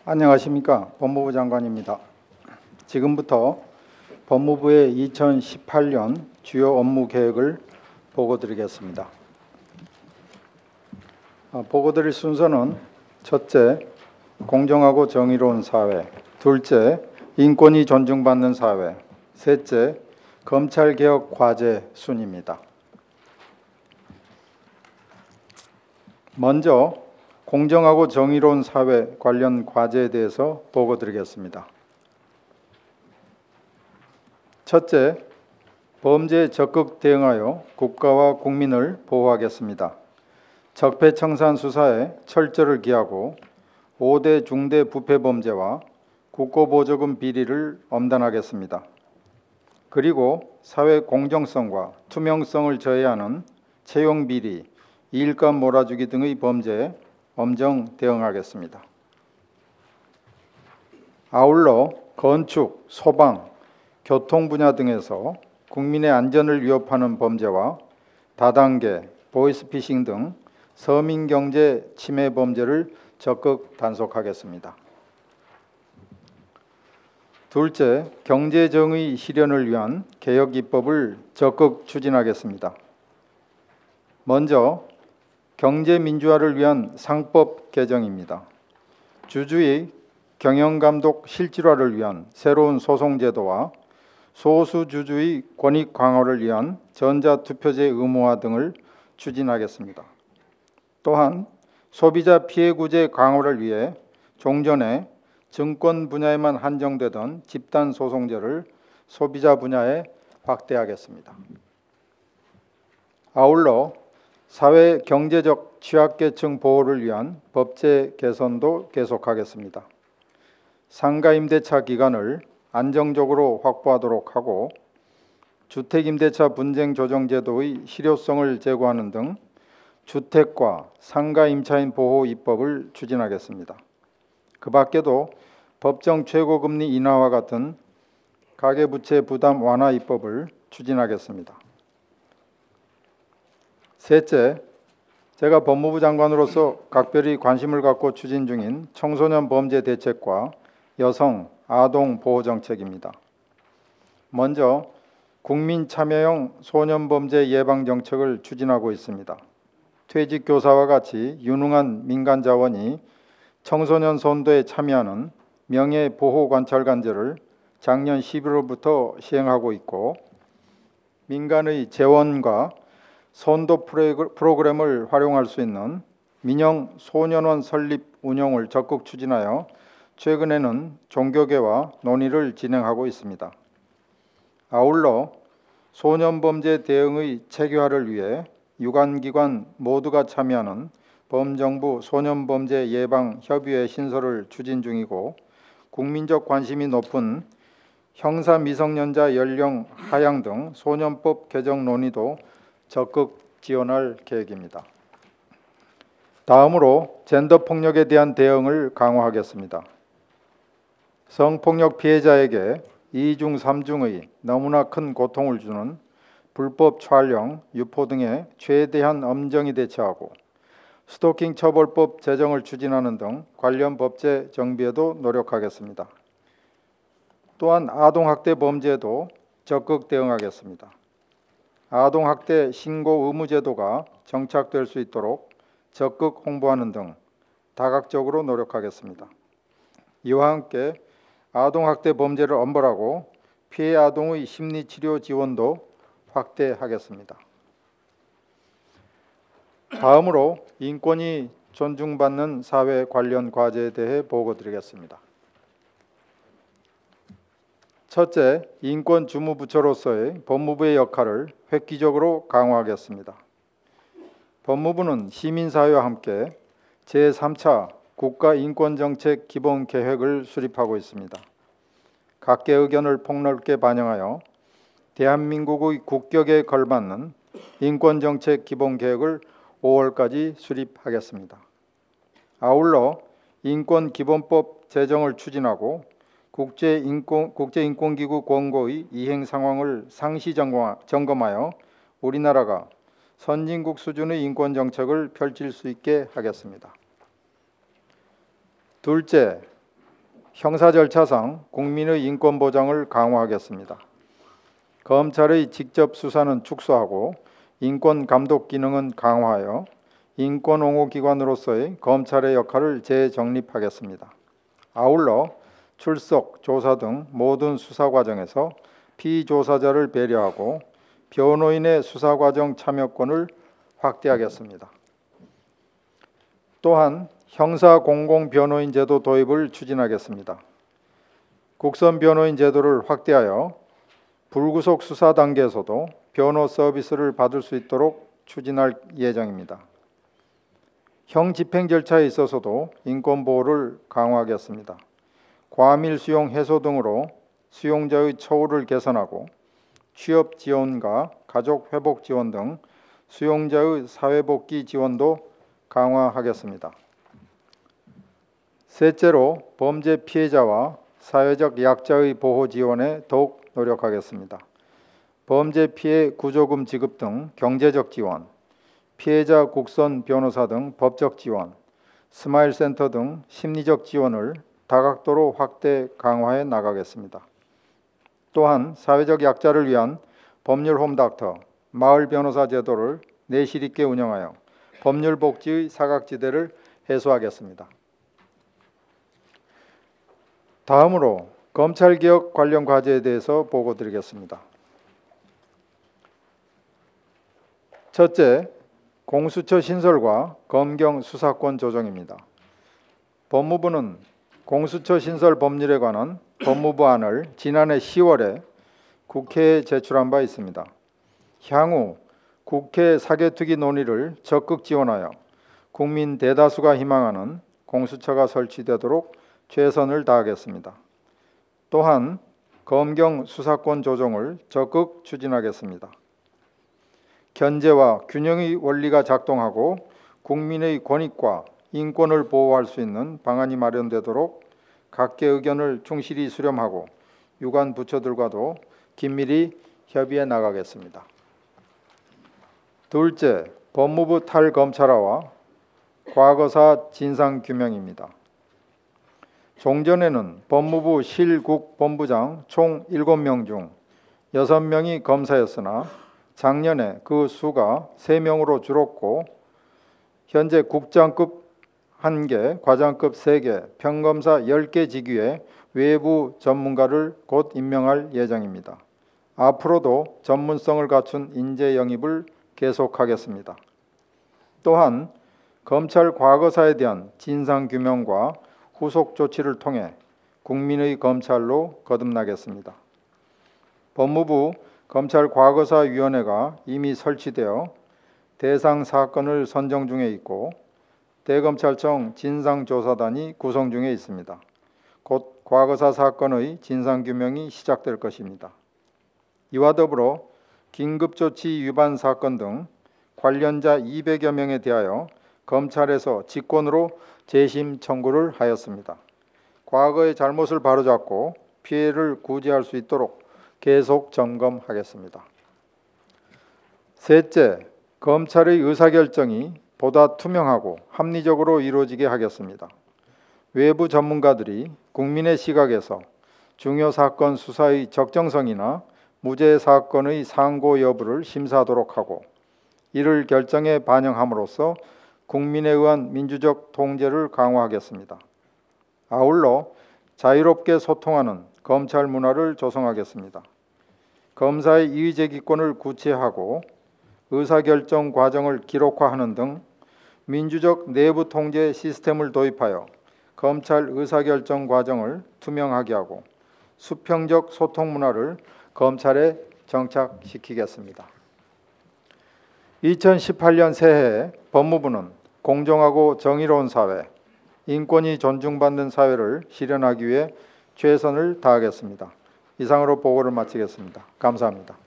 안녕하십니까. 법무부 장관입니다. 지금부터 법무부의 2018년 주요 업무 계획을 보고드리겠습니다. 보고드릴 순서는 첫째, 공정하고 정의로운 사회, 둘째, 인권이 존중받는 사회, 셋째, 검찰개혁 과제 순입니다. 먼저 공정하고 정의로운 사회 관련 과제에 대해서 보고드리겠습니다. 첫째, 범죄에 적극 대응하여 국가와 국민을 보호하겠습니다. 적폐청산 수사에 철저를 기하고 5대 중대 부패 범죄와 국고보조금 비리를 엄단하겠습니다. 그리고 사회 공정성과 투명성을 저해하는 채용비리, 이일감 몰아주기 등의 범죄에 엄정 대응하겠습니다. 아울러 건축, 소방, 교통 분야 등에서 국민의 안전을 위협하는 범죄와 다단계, 보이스피싱 등 서민경제 침해 범죄를 적극 단속하겠습니다. 둘째, 경제정의 실현을 위한 개혁 입법을 적극 추진하겠습니다. 먼저 경제민주화를 위한 상법 개정입니다. 주주의 경영감독 실질화를 위한 새로운 소송제도와 소수주주의 권익 강화를 위한 전자투표제 의무화 등을 추진하겠습니다. 또한 소비자 피해구제 강화를 위해 종전에 증권 분야에만 한정되던 집단소송제를 소비자 분야에 확대하겠습니다. 아울러 사회 경제적 취약계층 보호를 위한 법제 개선도 계속하겠습니다. 상가임대차 기간을 안정적으로 확보하도록 하고 주택임대차 분쟁조정제도의 실효성을 제고하는 등 주택과 상가임차인 보호 입법을 추진하겠습니다. 그 밖에도 법정 최고금리 인하와 같은 가계부채 부담 완화 입법을 추진하겠습니다. 셋째, 제가 법무부 장관으로서 각별히 관심을 갖고 추진 중인 청소년 범죄 대책과 여성, 아동 보호 정책입니다. 먼저 국민 참여형 소년 범죄 예방 정책을 추진하고 있습니다. 퇴직 교사와 같이 유능한 민간 자원이 청소년 선도에 참여하는 명예보호관찰관제를 작년 11월부터 시행하고 있고 민간의 재원과 선도 프로그램을 활용할 수 있는 민영 소년원 설립 운영을 적극 추진하여 최근에는 종교계와 논의를 진행하고 있습니다. 아울러 소년범죄 대응의 체계화를 위해 유관기관 모두가 참여하는 범정부 소년범죄 예방 협의회 신설을 추진 중이고 국민적 관심이 높은 형사 미성년자 연령 하향 등 소년법 개정 논의도 적극 지원할 계획입니다. 다음으로 젠더폭력에 대한 대응을 강화하겠습니다. 성폭력 피해자에게 2중, 3중의 너무나 큰 고통을 주는 불법 촬영, 유포 등에 최대한 엄정히 대처하고 스토킹 처벌법 제정을 추진하는 등 관련 법제 정비에도 노력하겠습니다. 또한 아동학대 범죄에도 적극 대응하겠습니다. 아동학대 신고 의무 제도가 정착될 수 있도록 적극 홍보하는 등 다각적으로 노력하겠습니다. 이와 함께 아동학대 범죄를 엄벌하고 피해 아동의 심리치료 지원도 확대하겠습니다. 다음으로 인권이 존중받는 사회 관련 과제에 대해 보고드리겠습니다. 첫째, 인권주무부처로서의 법무부의 역할을 획기적으로 강화하겠습니다. 법무부는 시민사회와 함께 제3차 국가인권정책 기본계획을 수립하고 있습니다. 각계 의견을 폭넓게 반영하여 대한민국의 국격에 걸맞는 인권정책 기본계획을 5월까지 수립하겠습니다. 아울러 인권기본법 제정을 추진하고 국제인권기구 권고의 이행 상황을 상시 점검하여 우리나라가 선진국 수준의 인권정책을 펼칠 수 있게 하겠습니다. 둘째, 형사 절차상 국민의 인권 보장을 강화하겠습니다. 검찰의 직접 수사는 축소하고 인권 감독 기능은 강화하여 인권 옹호 기관으로서의 검찰의 역할을 재정립하겠습니다. 아울러 출석, 조사 등 모든 수사 과정에서 피조사자를 배려하고 변호인의 수사 과정 참여권을 확대하겠습니다. 또한 형사 공공 변호인 제도 도입을 추진하겠습니다. 국선 변호인 제도를 확대하여 불구속 수사 단계에서도 변호 서비스를 받을 수 있도록 추진할 예정입니다. 형 집행 절차에 있어서도 인권 보호를 강화하겠습니다. 과밀 수용 해소 등으로 수용자의 처우를 개선하고 취업 지원과 가족 회복 지원 등 수용자의 사회복귀 지원도 강화하겠습니다. 셋째로 범죄 피해자와 사회적 약자의 보호 지원에 더욱 노력하겠습니다. 범죄 피해 구조금 지급 등 경제적 지원, 피해자 국선 변호사 등 법적 지원, 스마일 센터 등 심리적 지원을 다각도로 확대 강화해 나가겠습니다. 또한 사회적 약자를 위한 법률 홈닥터, 마을 변호사 제도를 내실 있게 운영하여 법률 복지의 사각지대를 해소하겠습니다. 다음으로 검찰개혁 관련 과제에 대해서 보고드리겠습니다. 첫째, 공수처 신설과 검경 수사권 조정입니다. 법무부는 공수처 신설 법률에 관한 법무부안을 지난해 10월에 국회에 제출한 바 있습니다. 향후 국회 사개특위 논의를 적극 지원하여 국민 대다수가 희망하는 공수처가 설치되도록 최선을 다하겠습니다. 또한 검경 수사권 조정을 적극 추진하겠습니다. 견제와 균형의 원리가 작동하고 국민의 권익과 인권을 보호할 수 있는 방안이 마련되도록 각계 의견을 충실히 수렴하고 유관 부처들과도 긴밀히 협의해 나가겠습니다. 둘째, 법무부 탈검찰화와 과거사 진상규명입니다. 종전에는 법무부 실국본부장 총 7명 중 6명이 검사였으나 작년에 그 수가 3명으로 줄었고 현재 국장급 1개, 과장급 3개, 평검사 10개 직위에 외부 전문가를 곧 임명할 예정입니다. 앞으로도 전문성을 갖춘 인재 영입을 계속하겠습니다. 또한 검찰 과거사에 대한 진상규명과 후속 조치를 통해 국민의 검찰로 거듭나겠습니다. 법무부 검찰 과거사위원회가 이미 설치되어 대상 사건을 선정 중에 있고 대검찰청 진상조사단이 구성 중에 있습니다. 곧 과거사 사건의 진상규명이 시작될 것입니다. 이와 더불어 긴급조치 위반 사건 등 관련자 200여 명에 대하여 검찰에서 직권으로 재심 청구를 하였습니다. 과거의 잘못을 바로잡고 피해를 구제할 수 있도록 계속 점검하겠습니다. 셋째, 검찰의 의사결정이 보다 투명하고 합리적으로 이루어지게 하겠습니다. 외부 전문가들이 국민의 시각에서 중요 사건 수사의 적정성이나 무죄 사건의 상고 여부를 심사하도록 하고 이를 결정에 반영함으로써 국민에 의한 민주적 통제를 강화하겠습니다. 아울러 자유롭게 소통하는 검찰 문화를 조성하겠습니다. 검사의 이의제기권을 구체화하고 의사결정 과정을 기록화하는 등 민주적 내부 통제 시스템을 도입하여 검찰 의사결정 과정을 투명하게 하고 수평적 소통 문화를 검찰에 정착시키겠습니다. 2018년 새해에 법무부는 공정하고 정의로운 사회, 인권이 존중받는 사회를 실현하기 위해 최선을 다하겠습니다. 이상으로 보고를 마치겠습니다. 감사합니다.